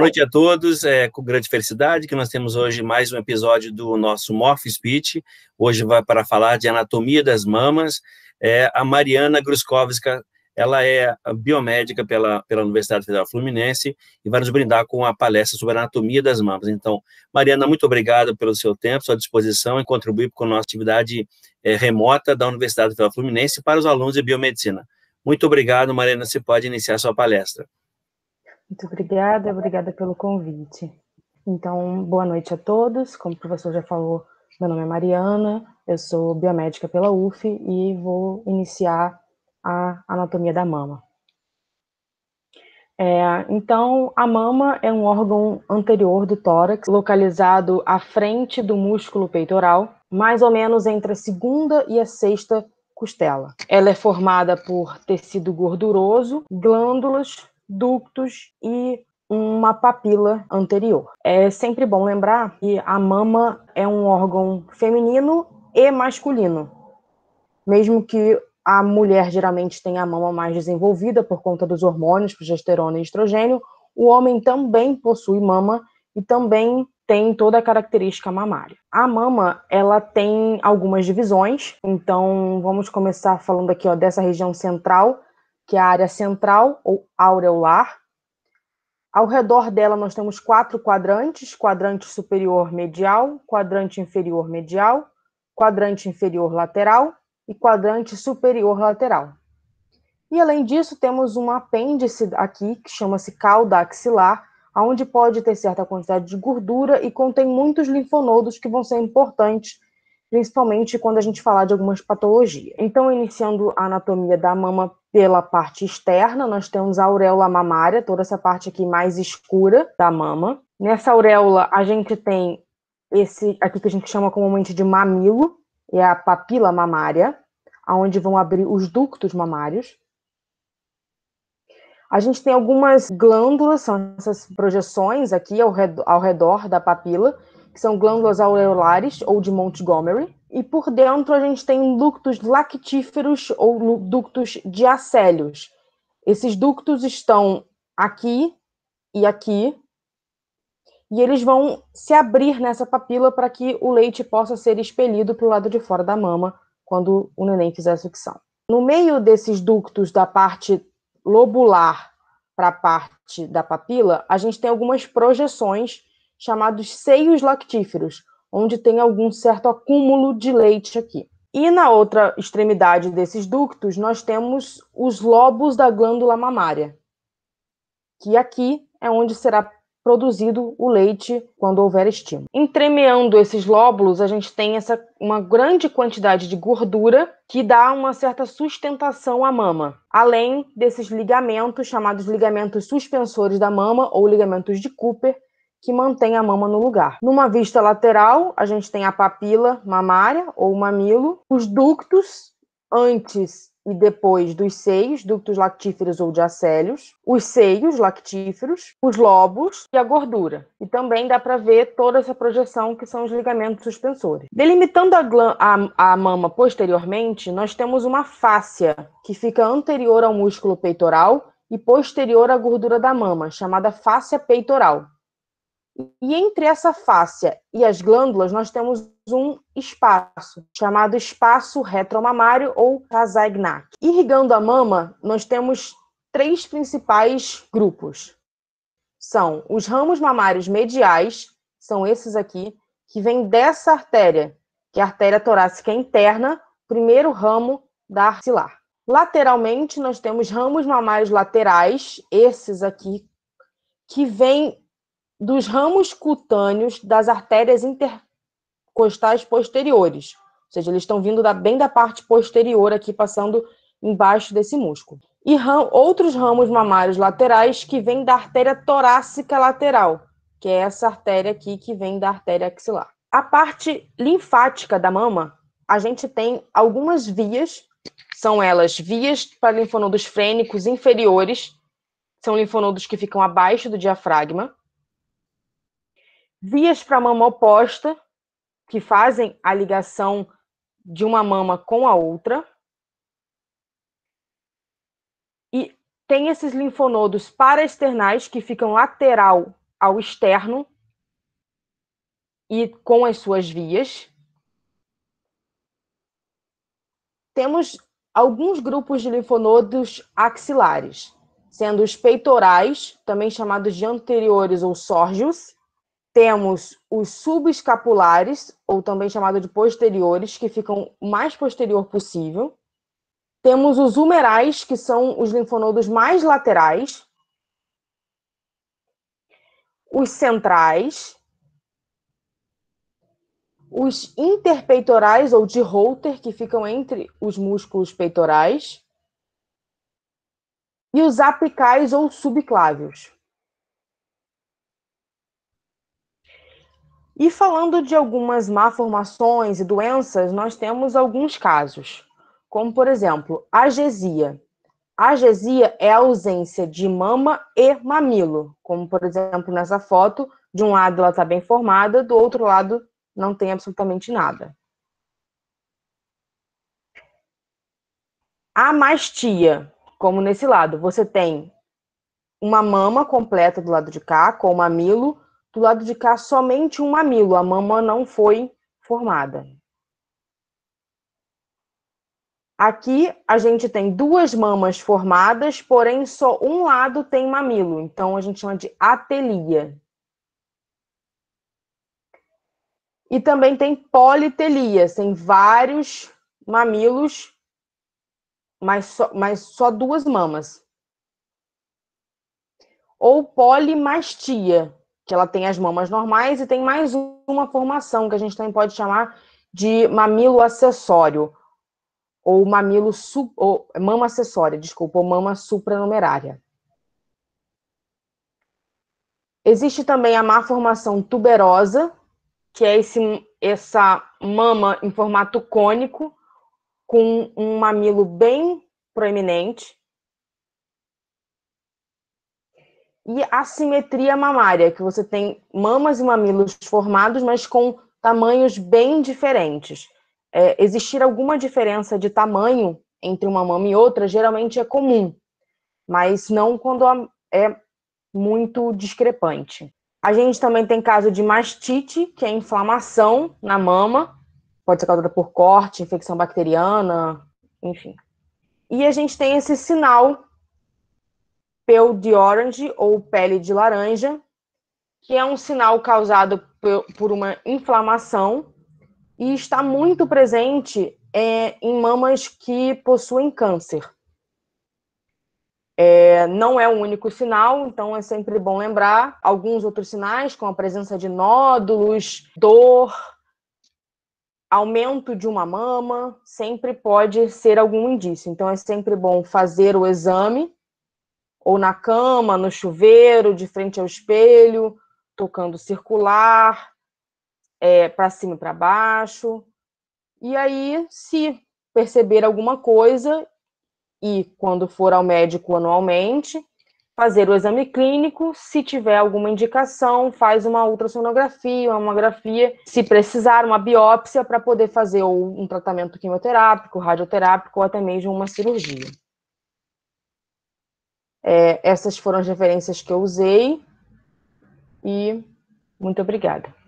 Boa noite a todos, com grande felicidade que nós temos hoje mais um episódio do nosso Morph Speech. Hoje vai para falar de anatomia das mamas. A Mariana Gruskowska, ela é biomédica pela Universidade Federal Fluminense e vai nos brindar com a palestra sobre a anatomia das mamas. Então, Mariana, muito obrigado pelo seu tempo, sua disposição em contribuir com a nossa atividade remota da Universidade Federal Fluminense para os alunos de biomedicina. Muito obrigado, Mariana, você pode iniciar sua palestra. Muito obrigada pelo convite. Então, boa noite a todos. Como o professor já falou, meu nome é Mariana, eu sou biomédica pela UF e vou iniciar a anatomia da mama. Então, a mama é um órgão anterior do tórax, localizado à frente do músculo peitoral, mais ou menos entre a segunda e a sexta costela. Ela é formada por tecido gorduroso, glândulas, ductos e uma papila anterior. É sempre bom lembrar que a mama é um órgão feminino e masculino. Mesmo que a mulher geralmente tenha a mama mais desenvolvida por conta dos hormônios, progesterona e estrogênio, o homem também possui mama e também tem toda a característica mamária. A mama, ela tem algumas divisões, então vamos começar falando aqui dessa região central, que é a área central ou aureolar. Ao redor dela nós temos 4 quadrantes: quadrante superior medial, quadrante inferior medial, quadrante inferior lateral e quadrante superior lateral. E além disso temos um apêndice aqui que chama-se cauda axilar, onde pode ter certa quantidade de gordura e contém muitos linfonodos que vão ser importantes, principalmente quando a gente falar de algumas patologias. Então, iniciando a anatomia da mama pela parte externa, nós temos a auréola mamária, toda essa parte aqui mais escura da mama. Nessa auréola, a gente tem esse aqui que a gente chama comumente de mamilo, é a papila mamária, onde vão abrir os ductos mamários. A gente tem algumas glândulas, são essas projeções aqui ao redor da papila, que são glândulas aureolares ou de Montgomery, e por dentro a gente tem ductos lactíferos ou ductos diacélios. Esses ductos estão aqui e aqui, e eles vão se abrir nessa papila para que o leite possa ser expelido para o lado de fora da mama quando o neném fizer a sucção. No meio desses ductos da parte lobular para a parte da papila, a gente tem algumas projeções chamados seios lactíferos, onde tem algum certo acúmulo de leite aqui. E na outra extremidade desses ductos, nós temos os lobos da glândula mamária, que aqui é onde será produzido o leite quando houver estímulo. Entremeando esses lóbulos, a gente tem uma grande quantidade de gordura que dá uma certa sustentação à mama, além desses ligamentos chamados ligamentos suspensores da mama ou ligamentos de Cooper, que mantém a mama no lugar. Numa vista lateral, a gente tem a papila mamária ou mamilo, os ductos antes e depois dos seios, ductos lactíferos ou diacélios, os seios lactíferos, os lobos e a gordura. E também dá para ver toda essa projeção que são os ligamentos suspensores. Delimitando a mama posteriormente, nós temos uma fáscia que fica anterior ao músculo peitoral e posterior à gordura da mama, chamada fáscia peitoral. E entre essa fáscia e as glândulas, nós temos um espaço, chamado espaço retromamário ou Casaignat. Irrigando a mama, nós temos 3 principais grupos. São os ramos mamários mediais, são esses aqui, que vêm dessa artéria, que é a artéria torácica interna, primeiro ramo da axilar. Lateralmente, nós temos ramos mamários laterais, esses aqui, que vêm dos ramos cutâneos das artérias intercostais posteriores. Ou seja, eles estão vindo bem da parte posterior aqui, passando embaixo desse músculo. E outros ramos mamários laterais que vêm da artéria torácica lateral, que é essa artéria aqui que vem da artéria axilar. A parte linfática da mama, a gente tem algumas vias, são elas vias para linfonodos frênicos inferiores, são linfonodos que ficam abaixo do diafragma, vias para a mama oposta, que fazem a ligação de uma mama com a outra. E tem esses linfonodos paraesternais, que ficam lateral ao externo e com as suas vias. Temos alguns grupos de linfonodos axilares, sendo os peitorais, também chamados de anteriores ou sórgios. Temos os subescapulares, ou também chamados de posteriores, que ficam o mais posterior possível. Temos os humerais, que são os linfonodos mais laterais. Os centrais. Os interpeitorais, ou de Holter, que ficam entre os músculos peitorais. E os apicais, ou subclávios. E falando de algumas malformações e doenças, nós temos alguns casos, como, por exemplo, agesia. A agesia é a ausência de mama e mamilo, como, por exemplo, nessa foto, de um lado ela está bem formada, do outro lado não tem absolutamente nada. Amastia, como nesse lado, você tem uma mama completa do lado de cá, com o mamilo, do lado de cá somente um mamilo, a mama não foi formada. Aqui a gente tem duas mamas formadas, porém só um lado tem mamilo, então a gente chama de atelia. E também tem politelia, tem vários mamilos, mas só duas mamas. Ou polimastia, que ela tem as mamas normais e tem mais uma formação, que a gente também pode chamar de mamilo acessório, ou mamilo ou mama acessória, desculpa, ou mama supranumerária. Existe também a malformação tuberosa, que é essa mama em formato cônico, com um mamilo bem proeminente. E assimetria mamária, que você tem mamas e mamilos formados, mas com tamanhos bem diferentes. Existir alguma diferença de tamanho entre uma mama e outra, geralmente é comum, mas não quando é muito discrepante. A gente também tem caso de mastite, que é inflamação na mama, pode ser causada por corte, infecção bacteriana, enfim. E a gente tem esse sinal pale de orange ou pele de laranja, que é um sinal causado por uma inflamação e está muito presente em mamas que possuem câncer. Não é o único sinal, então é sempre bom lembrar alguns outros sinais, como a presença de nódulos, dor, aumento de uma mama, sempre pode ser algum indício. Então é sempre bom fazer o exame, ou na cama, no chuveiro, de frente ao espelho, tocando circular, para cima e para baixo. E aí, se perceber alguma coisa, e quando for ao médico anualmente, fazer o exame clínico, se tiver alguma indicação, faz uma ultrassonografia, uma mamografia, se precisar, uma biópsia, para poder fazer ou um tratamento quimioterápico, radioterápico, ou até mesmo uma cirurgia. Essas foram as referências que eu usei, e muito obrigada.